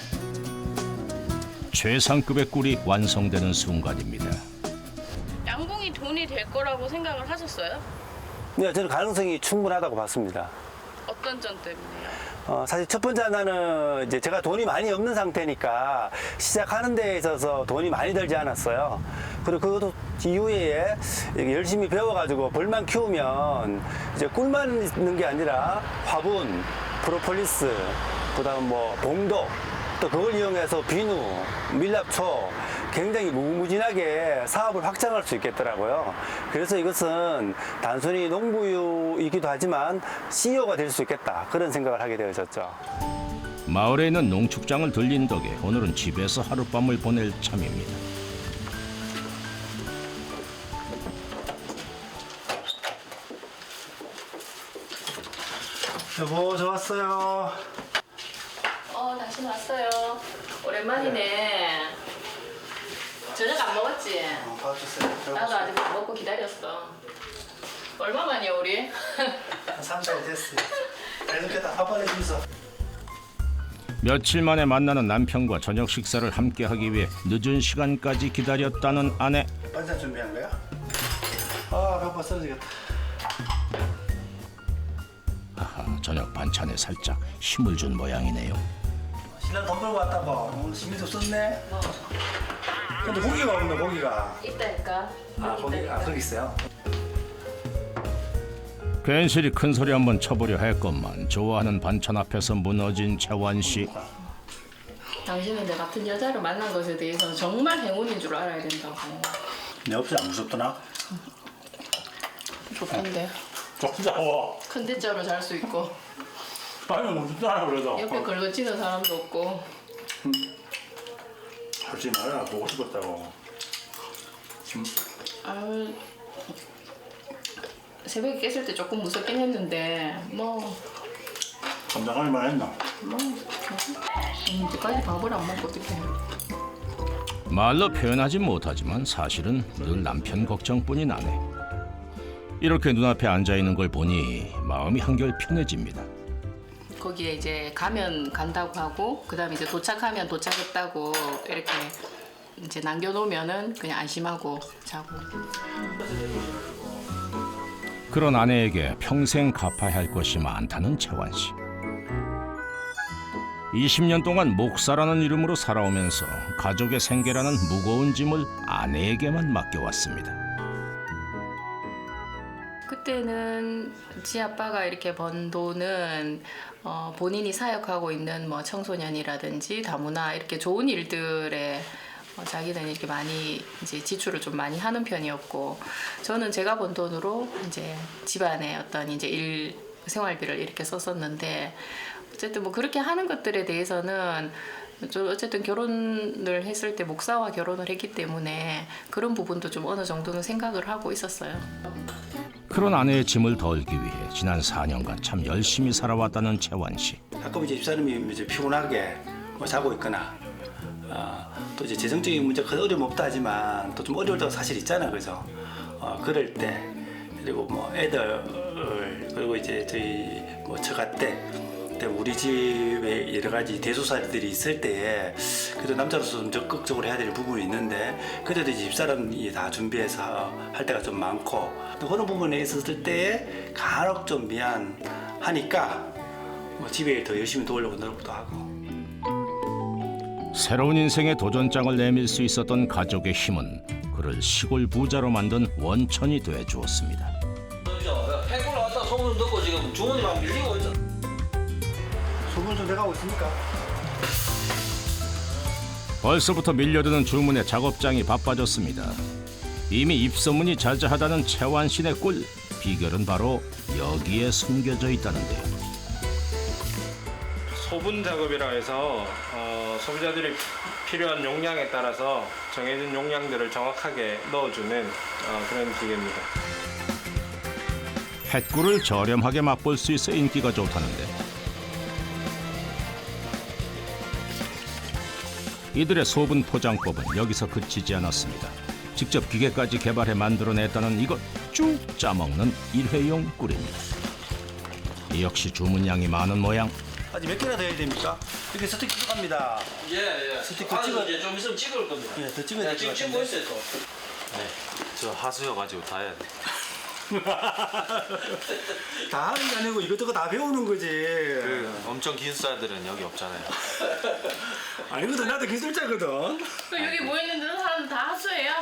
최상급의 꿀이 완성되는 순간입니다. 양봉이 돈이 될 거라고 생각을 하셨어요? 네, 저는 가능성이 충분하다고 봤습니다. 어떤 점 때문에요? 사실 첫 번째 하나는 이제 제가 돈이 많이 없는 상태니까 시작하는 데 있어서 돈이 많이 들지 않았어요. 그리고 그것도 이후에 열심히 배워가지고 벌만 키우면 이제 꿀만 있는 게 아니라 화분, 프로폴리스, 그다음 뭐 봉도 또 그걸 이용해서 비누, 밀랍초 굉장히 무궁무진하게 사업을 확장할 수 있겠더라고요. 그래서 이것은 단순히 농부이기도 하지만 CEO가 될 수 있겠다 그런 생각을 하게 되어졌죠. 마을에 있는 농축장을 들린 덕에 오늘은 집에서 하룻밤을 보낼 참입니다. 여보, 저 왔어요. 당신 왔어요. 오랜만이네. 저녁 안 먹었지? 밥 주세요. 나도 아직 못 먹고 기다렸어. 얼마 만이야 우리? 한 3달 됐어요. 계속해서 밥벌이 주면서. 며칠 만에 만나는 남편과 저녁 식사를 함께 하기 위해 늦은 시간까지 기다렸다는 아내. 반찬 준비한 거야? 아, 배고파 쓰러지겠다. 아하, 저녁 반찬에 살짝 힘을 준 모양이네요. 신랑 돈 벌고 왔다고. 오늘 힘이 좀 썼네. 근데 고기가 없네, 고기가. 있다니까. 아, 고기가 거기 있어요. 괜시리 큰 소리 한번 쳐보려 했건만 좋아하는 반찬 앞에서 무너진 채원 씨. 당신은 내 같은 여자를 만난 것에 대해서 정말 행운인 줄 알아야 된다고. 내 없이 안 무섭더나? 좋던데. 좋다고. 큰 대자로 잘 수 있고 아니, 무섭잖아, 그래도. 옆에 긁어치는 사람도 없고. 하지 마라, 보고 싶었다고. 아유, 새벽에 깼을 때 조금 무섭긴 했는데 뭐 감당할 만했나? 이때까지 밥을 안 먹고 어떻게 해. 말로 표현하지 못하지만 사실은 늘 남편 걱정뿐이 나네. 이렇게 눈앞에 앉아있는 걸 보니 마음이 한결 편해집니다. 거기에 이제 가면 간다고 하고 그다음에 이제 도착하면 도착했다고 이렇게 이제 남겨놓으면은 그냥 안심하고 자고. 그런 아내에게 평생 갚아야 할 것이 많다는 채원 씨. 20년 동안 목사라는 이름으로 살아오면서 가족의 생계라는 무거운 짐을 아내에게만 맡겨왔습니다. 그때는 지 아빠가 이렇게 번 돈은 본인이 사역하고 있는 뭐 청소년이라든지 다문화 이렇게 좋은 일들에 자기는 이렇게 많이 이제 지출을 좀 많이 하는 편이었고, 저는 제가 번 돈으로 이제 집안의 어떤 이제 일 생활비를 이렇게 썼었는데, 어쨌든 뭐 그렇게 하는 것들에 대해서는 좀 어쨌든 결혼을 했을 때 목사와 결혼을 했기 때문에 그런 부분도 좀 어느 정도는 생각을 하고 있었어요. 그런 아내의 짐을 덜기 위해 지난 4년간 참 열심히 살아왔다는 채원 씨. 가끔 이제 집사람이 이제 피곤하게 자고 있거나 또 이제 재정적인 문제가 어려움 없다 하지만 또 좀 어려울 때가 사실 있잖아, 그죠? 그럴 때 그리고 뭐 애들 그리고 이제 저희 뭐 처가 때 우리 집에 여러 가지 대소사들이 있을 때에 그래도 남자로서 좀 적극적으로 해야 될 부분이 있는데 그래도 이제 집사람이 다 준비해서 할 때가 좀 많고 또 그런 부분에 있었을 때에 간혹 좀 미안하니까 뭐 집에 더 열심히 도우려고 노력도 하고. 새로운 인생의 도전장을 내밀 수 있었던 가족의 힘은 그를 시골 부자로 만든 원천이 돼 주었습니다. 팬콜로 왔다 소문 듣고 지금 주머니 막 밀리고 있잖아. 소문 좀 돼가고 있습니까? 벌써부터 밀려드는 주문에 작업장이 바빠졌습니다. 이미 입소문이 자자하다는 채원 씨의 꿀, 비결은 바로 여기에 숨겨져 있다는데요. 소분 작업이라 해서 소비자들이 필요한 용량에 따라서 정해진 용량들을 정확하게 넣어주는 그런 기계입니다. 햇꿀을 저렴하게 맛볼 수 있어 인기가 좋다는데, 이들의 소분 포장법은 여기서 그치지 않았습니다. 직접 기계까지 개발해 만들어냈다는 이것 쭉 짜먹는 일회용 꿀입니다. 역시 주문량이 많은 모양. 아직 몇 개나 더 해야 됩니까? 이렇게 스티커 들어갑니다. 예. 스티커 찍어. 이제 좀 있으면 찍을 겁니다. 예, 더 찍어야 될 것 지금 찍고 같은데. 있어요 또. 저 하수여가지고 다 해야 돼. 다 하는 게 아니고 이것저것 다 배우는 거지. 엄청 기술자들은 여기 없잖아요. 아니거든, 나도 기술자거든. 여기 모여있는 사람들 다 하수예요?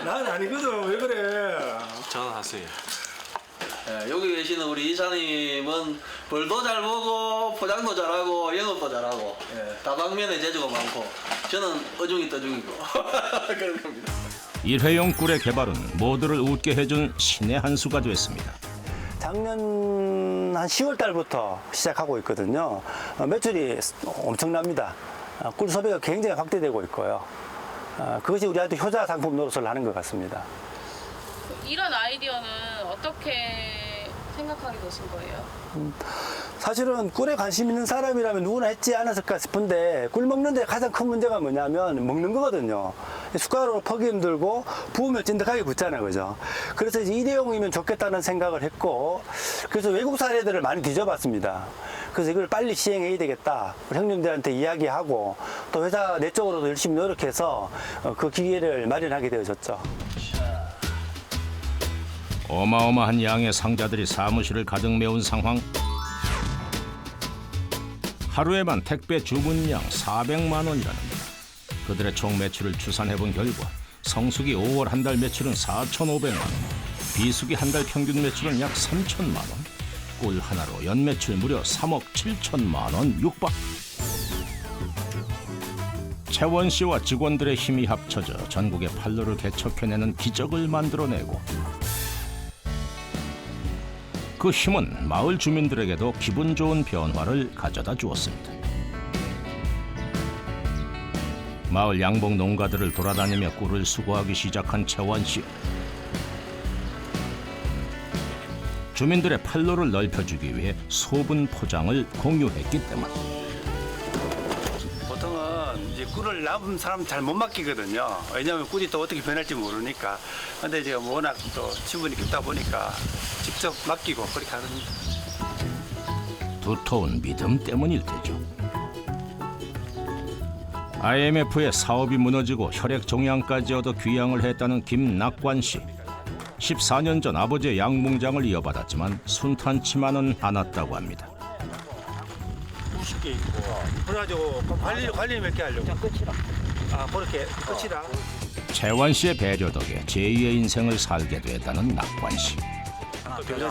나는 아니거든. 왜 그래? 저는 하수예요. 예, 여기 계시는 우리 이사님은 벌도 잘 보고 포장도 잘하고 영업도 잘하고 다방면에 재주가 많고 저는 어중이 떠중이고 그런 겁니다. 일회용 꿀의 개발은 모두를 웃게 해준 신의 한 수가 됐습니다. 작년 한 10월 달부터 시작하고 있거든요. 매출이 엄청납니다. 꿀 소비가 굉장히 확대되고 있고요. 그것이 우리한테 효자 상품 노릇을 하는 것 같습니다. 이런 아이디어는 어떻게 생각하게 되신 거예요? 사실은 꿀에 관심 있는 사람이라면 누구나 했지 않았을까 싶은데 꿀 먹는 데 가장 큰 문제가 뭐냐면 먹는 거거든요. 숟가락으로 퍼기 힘들고 부으면 찐득하게 붙잖아요. 그죠? 그래서 이제 일회용이면 좋겠다는 생각을 했고 그래서 외국 사례들을 많이 뒤져봤습니다. 그래서 이걸 빨리 시행해야 되겠다. 우리 형님들한테 이야기하고 또 회사 내적으로도 열심히 노력해서 그 기회를 마련하게 되어졌죠. 어마어마한 양의 상자들이 사무실을 가득 메운 상황. 하루에만 택배 주문량 400만 원이라는데 그들의 총 매출을 추산해본 결과 성수기 5월 한 달 매출은 4,500만 원, 비수기 한 달 평균 매출은 약 3천만 원, 꿀 하나로 연매출 무려 3억 7천만 원 육박. 채원 씨와 직원들의 힘이 합쳐져 전국의 판로를 개척해내는 기적을 만들어내고 그 힘은 마을 주민들에게도 기분 좋은 변화를 가져다 주었습니다. 마을 양봉 농가들을 돌아다니며 꿀을 수거하기 시작한 채원 씨. 주민들의 판로를 넓혀주기 위해 소분 포장을 공유했기 때문. 보통은 이제 꿀을 남은 사람 잘 못 맡기거든요. 왜냐하면 꿀이 또 어떻게 변할지 모르니까. 근데 제가 워낙 또 친분이 깊다 보니까 직접 맡기고 그렇게 합니다. 두터운 믿음 때문일 테죠. IMF의 사업이 무너지고 혈액 종양까지 얻어 귀향을 했다는 김낙관 씨. 14년 전 아버지의 양봉장을 이어받았지만 순탄치만은 않았다고 합니다. 50개 있고 그래가지고 관리 몇 개 하려고. 끝이라. 그렇게 끝이라. 채원 씨의 배려 덕에 제2의 인생을 살게 됐다는 낙관 씨.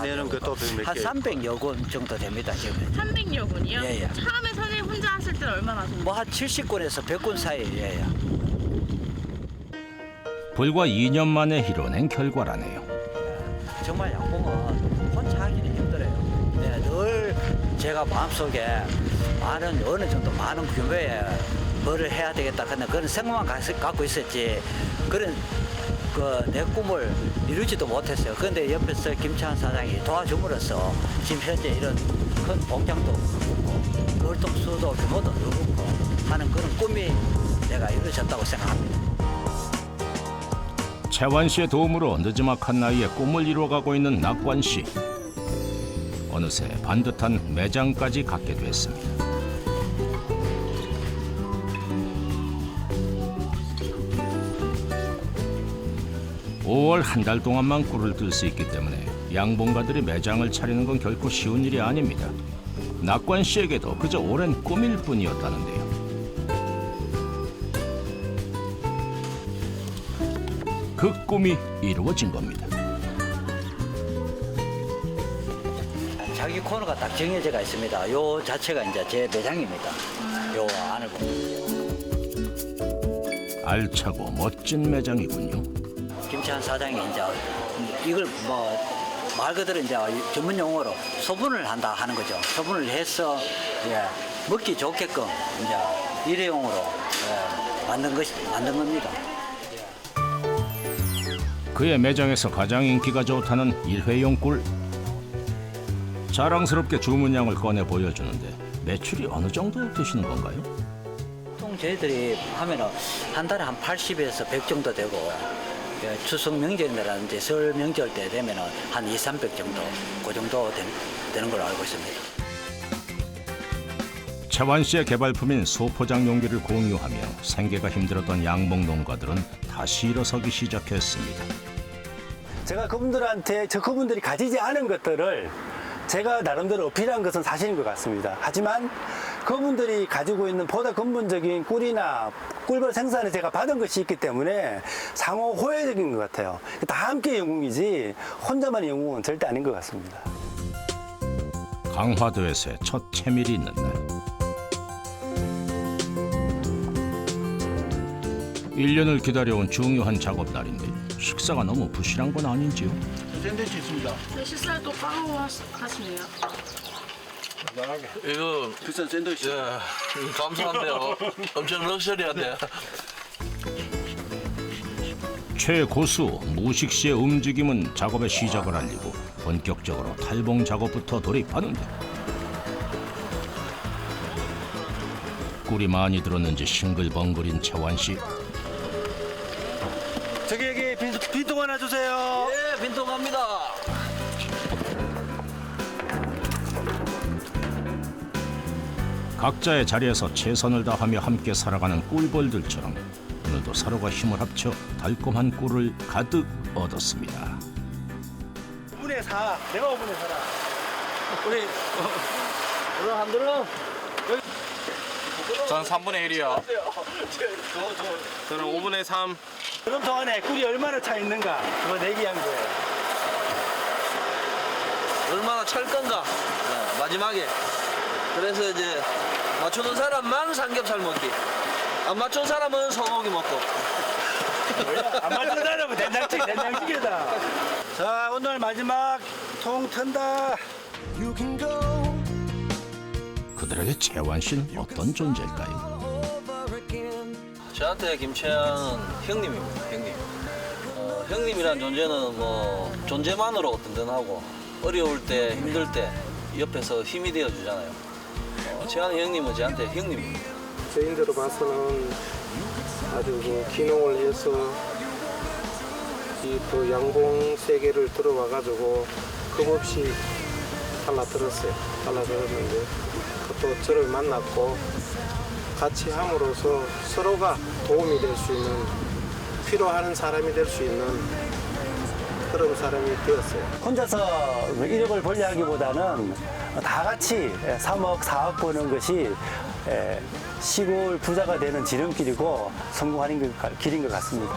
내는 것도 한 300여 권 정도 됩니다 지금. 300여 분이요? 예. 처음에 선생님 혼자 하실 때는 얼마나 하셨나요? 뭐 한 70권에서 100권 사이에. 불과 2년 만에 이뤄낸 결과라네요. 정말 양봉은 혼자 하기는 힘들어요. 네, 늘 제가 마음속에 어느 정도 많은 규모의 뭐를 해야 되겠다 그런 생각만 갖고 있었지 그런 내 꿈을 이루지도 못했어요. 그런데 옆에서 김찬 사장이 도와줌으로써 지금 현재 이런 큰 공장도 있고 월동수도 규모도 넓고 하는 그런 꿈이 내가 이루어졌다고 생각합니다. 채원 씨의 도움으로 늦지막한 나이에 꿈을 이루어가고 있는 낙관 씨. 어느새 반듯한 매장까지 갖게 됐습니다. (5월) 한 달 동안만 꿀을 뜰 수 있기 때문에 양봉가들이 매장을 차리는 건 결코 쉬운 일이 아닙니다. 낙관 씨에게도 그저 오랜 꿈일 뿐이었다는데요. 그 꿈이 이루어진 겁니다. 자기 코너가 딱 정해져가 있습니다. 요 자체가 이제 제 매장입니다. 요 안을 보면 알차고 멋진 매장이군요. 김찬 사장이 이제 이걸 말 그대로 이제 전문 용어로 소분을 한다 하는 거죠. 소분을 해서 먹기 좋게끔 이제 일회용으로 만든 겁니다. 그의 매장에서 가장 인기가 좋다는 일회용 꿀. 자랑스럽게 주문량을 꺼내 보여주는데 매출이 어느 정도 되시는 건가요? 보통 저희들이 하면은 한 달에 한 80에서 100 정도 되고 추석 명절이라든지 설 명절 때 되면은 한 2, 300 정도 그 정도 되는 걸로 알고 있습니다. 채원 씨의 개발품인 소포장 용기를 공유하며 생계가 힘들었던 양봉 농가들은 다시 일어서기 시작했습니다. 제가 그분들한테 그분들이 가지지 않은 것들을 제가 나름대로 어필한 것은 사실인 것 같습니다. 하지만 그분들이 가지고 있는 보다 근본적인 꿀이나 꿀벌 생산에 제가 받은 것이 있기 때문에 상호 호혜적인 것 같아요. 다 함께 영웅이지 혼자만의 영웅은 절대 아닌 것 같습니다. 강화도에서의 첫 채밀이 있는 날. 1년을 기다려온 중요한 작업 날인데 식사가 너무 부실한 건 아닌지요? 샌드위치 있습니다. 식사를 또 까고 하시네요. 이거 비싼 샌드위치. 예, 감사한데요. 엄청 럭셔리한데. 최고수 무식 씨의 움직임은 작업의 시작을 알리고 본격적으로 탈봉 작업부터 돌입하는데 꿀이 많이 들었는지 싱글벙글인 채완 씨. 저기 여기 빈통 하나 주세요. 예, 빈통 갑니다. 각자의 자리에서 최선을 다하며 함께 살아가는 꿀벌들처럼 오늘도 서로가 힘을 합쳐 달콤한 꿀을 가득 얻었습니다. 5분의 4. 내가 5분의 4라. 우리 들어 안 들어? 전 3분의 1이요. 저는 5분의 3. 그럼 동안에 꿀이 얼마나 차 있는가 그거 내기한 거예요. 얼마나 찰 건가? 마지막에. 그래서 이제 맞추는 사람만 삼겹살 먹기. 안 맞춘 사람은 소고기 먹고. 안 맞는 사람은 된장찌개다. 자, 오늘 마지막 통 튼다. 그들에게 채완 씨는 어떤 존재일까요? 저한테 김채양은 형님입니다. 형님. 형님이란 존재는 뭐 존재만으로 든든하고 어려울 때 힘들 때 옆에서 힘이 되어 주잖아요. 채양 형님은 저한테 형님입니다. 저희들로 봐서는 아주 그 기농을 해서 이 또 양봉 세계를 들어와가지고 겁없이 달라들었어요. 달라들었는데 또 저를 만났고 같이 함으로써 서로가 도움이 될 수 있는 필요한 사람이 될 수 있는 그런 사람이 되었어요. 혼자서 이력을 벌려하기보다는 다 같이 3억, 4억 버는 것이 시골 부자가 되는 지름길이고 성공하는 길인 것 같습니다.